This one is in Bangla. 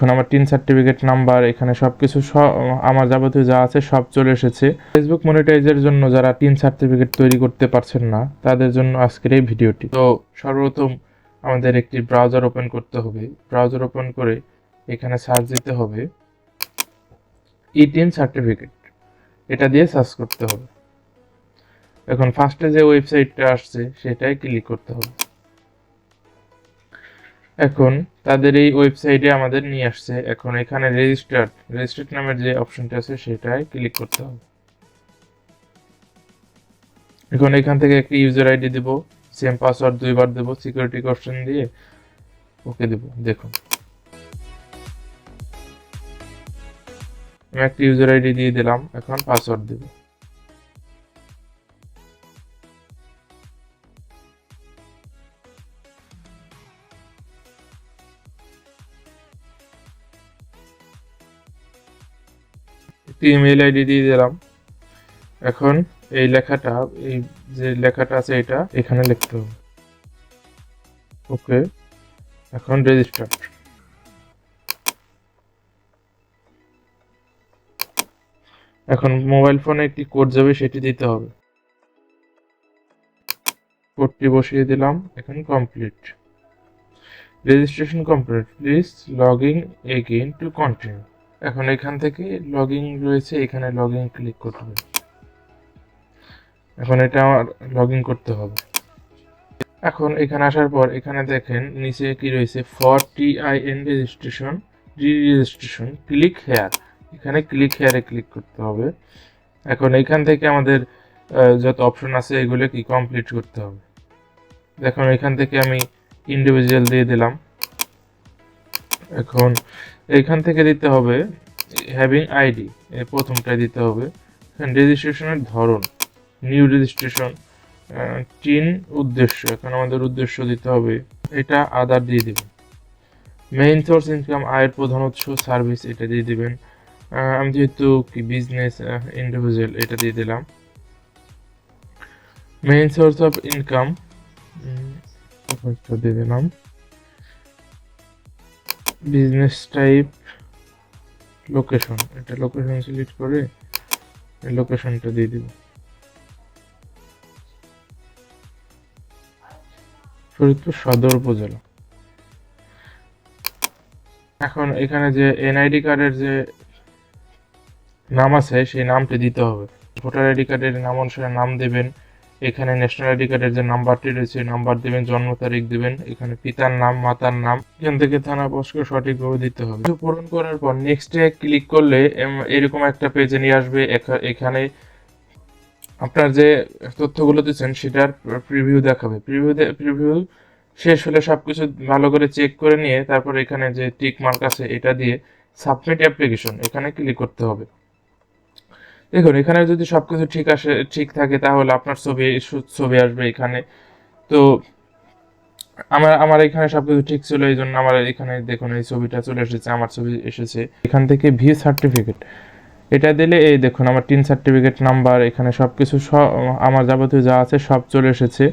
এখন আমার টিন সার্টিফিকেট নাম্বার এখানে সবকিছু আমার যাবতীয় যা আছে সব চলে এসেছে। ফেসবুক মনিটাইজের জন্য যারা টিন সার্টিফিকেট তৈরি করতে পারছেন না তাদের জন্য আজকের এই ভিডিওটি। তো সর্বপ্রথম আমাদের একটি ব্রাউজার ওপেন করতে হবে। ব্রাউজার ওপেন করে এখানে সার্চ দিতে হবে ই-টিন সার্টিফিকেট, এটা দিয়ে সার্চ করতে হবে। এখন ফার্স্টে যে ওয়েবসাইটটা আসছে সেটাই ক্লিক করতে হবে। এখন তাদের এই ওয়েবসাইটে আমাদের নিয়ে আসছে। এখন এখানে রেজিস্টার্ড নামের যে অপশনটা আছে সেটাই ক্লিক করতে হবে। এখন এখান থেকে একটা ইউজার আইডি দেব, সেম পাসওয়ার্ড 2 বার দেব, সিকিউরিটি কোশ্চেন দিয়ে ওকে দেব। দেখুন আমি একটা ইউজার আইডি দিয়ে দিলাম, এখন পাসওয়ার্ড দেব। একটি ইমেল আইডি দিয়ে দিলাম। এখন এই লেখাটা, এই যে লেখাটা আছে এটা এখানে লিখতে হবে। ওকে, এখন রেজিস্টার। এখন মোবাইল ফোনে একটি কোড যাবে, সেটি দিতে হবে। কোডটি বসিয়ে দিলাম। এখন complete, registration complete, please log in again to continue. এখন এখান থেকে লগ ইন রয়েছে, এখানে লগ ইন ক্লিক করতে হবে। এখন এটা আমার লগ ইন করতে হবে। এখন এখানে আসার পর এখানে দেখেন নিচে কি রয়েছে, for TIN registration, registration click here. এখানে ক্লিক হেয়ারে ক্লিক করতে হবে। এখন এখান থেকে আমাদের যত অপশন আছে এগুলো কি কমপ্লিট করতে হবে। দেখুন এখান থেকে আমি ইন্ডিভিজুয়াল দিয়ে দিলাম। এখন এখান থেকে দিতে হবে হ্যাভিং আইডি, এই প্রথমটাই দিতে হবে। এখানে রেজিস্ট্রেশনের ধরন, নিউ রেজিস্ট্রেশন, টিন উদ্দেশ্য, এখন আমাদের উদ্দেশ্য দিতে হবে, এটা আদার দিয়ে দিবেন। মেইন সোর্স ইনকাম, আয়ের প্রধান উৎস, সার্ভিস, এটা দিয়ে দিবেন। আমি যেহেতু কি বিজনেস ইন্ডিভিজুয়াল, এটা দিয়ে দিলাম। মেইন সোর্স অফ ইনকাম দিয়ে দিলাম। বিজনেস টাইপ, লোকেশন, এটা লোকেশন সিলেক্ট করে লোকেশনটা দিয়ে দিব। ফরিদপুর সদর উপজেলা। এখন এখানে যে এনআইডি কার্ডের যে নাম আছে সেই নামটি দিতে হবে। ভোটার আইডি কার্ডের নাম অনুসারে নাম দেবেন। এখানে ন্যাশনাল আইডি কার্ডের যে নাম্বারটি রয়েছে নাম্বার দেবেন, জন্ম তারিখ দেবেন, এখানে পিতার নাম, মাতার নাম, এখান থেকে থানা পোস্ট করে সঠিকভাবে দিতে হবে। পূরণ করার পর নেক্সটে ক্লিক করলে এরকম একটা পেজে নিয়ে আসবে। এখানে আপনার যে তথ্যগুলো দিচ্ছেন সেটার প্রিভিউ দেখাবে। প্রিভিউ শেষ হলে সবকিছু ভালো করে চেক করে নিয়ে তারপর এখানে যে টিক মার্ক আছে এটা দিয়ে সাবমিট অ্যাপ্লিকেশন, এখানে ক্লিক করতে হবে। দেখুন এখানে যদি সবকিছু ঠিক থাকে তাহলে আপনার ছবি আসবে এখানে। তো আমার এখানে সবকিছু ঠিক ছিল, এই জন্য আমার এখানে দেখুন এই ছবিটা চলে এসেছে, আমার ছবি এসেছে। এখান থেকে ভিউ সার্টিফিকেট, এটা দিলে এই দেখুন আমার টিন সার্টিফিকেট নাম্বার এখানে সবকিছু আমার যাবতীয় যা আছে সব চলে এসেছে।